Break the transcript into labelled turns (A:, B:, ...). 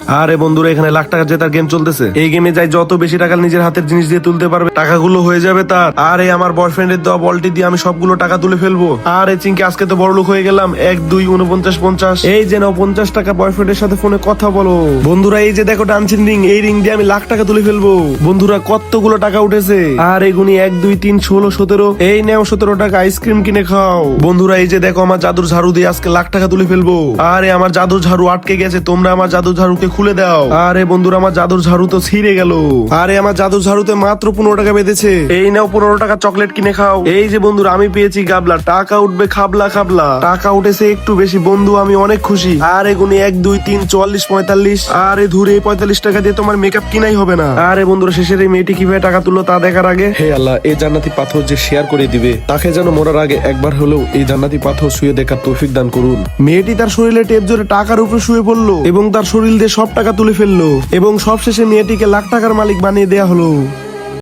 A: আরে বন্ধুরা, এখানে লাখ টাকা জেতার গেম চলতেছে। এই গেমে যাই যত বেশি টাকা নিজের হাতের জিনিস দিয়ে তুলতে পারবে, টাকাগুলো হয়ে যাবে তার। আরে আমার বয়ফ্রেন্ডের দেওয়া বলটি দিয়ে আমি সবগুলো টাকা তুলে ফেলবো। আরে চিঙ্কি, আজকে তো বড়লোক হয়ে গেলাম। 1 2 49 50। এই যে নাও 50 টাকা, বয়ফ্রেন্ডের সাথে ফোনে কথা বলো। বন্ধুরা এই যে দেখো ডান্সিং রিং, এই রিং দিয়ে আমি লাখ টাকা তুলে ফেলবো। বন্ধুরা কতগুলো টাকা উঠেছে। আর এগুনি 1 2 3 16 17। এই নাও 17 টাকা, আইসক্রিম কিনে খাও। বন্ধুরা এই যে দেখো আমার জাদুর ঝাড়ু দিয়ে আজকে লাখ টাকা তুলে ফেলবো। আরে আমার জাদুর ঝাড়ু আটকে গেছে, তোমরা আমার জাদুর ঝাড়ুকে খুলে দাও। আরে বন্ধুরা আমার জাদুর ঝাড়ু তো ছিঁড়ে গেল। আরে আমার জাদুর ঝাড়ুতে মাত্র 15 টাকা বেঁধেছে। এই নাও 15 টাকা চকলেট কিনে খাও। এই যে বন্ধুরা আমি পেয়েছি গাবলা, টাকা উঠবে খাবলা খাবলা। টাকা উঠেছে একটু বেশি বন্ধু, আমি অনেক খুশি। আরে গুনি 1 2 3 44 45। আরে ধুরে 45 টাকা দিয়ে তোমার মেকআপ কিনাই হবে না। আরে বন্ধুরা শেষের এই মেয়েটি কিভাবে টাকা তুললো তা দেখার আগে, হে আল্লাহ, এই জান্নাতি পাথর যে শেয়ার করে দিবে তাকে যেন মরার আগে একবার হলেও এই জান্নাতি পাথর শুয়ে দেখার তৌফিক দান করুন। মেয়েটি তার শরীরে টেপ জোরে টাকার উপরে শুয়ে পড়লো এবং তার শরীর দিয়ে সব টাকা তুলে ফেললো এবং সবশেষে মেয়েটিকে লাখ টাকার মালিক বানিয়ে দেয়া হলো।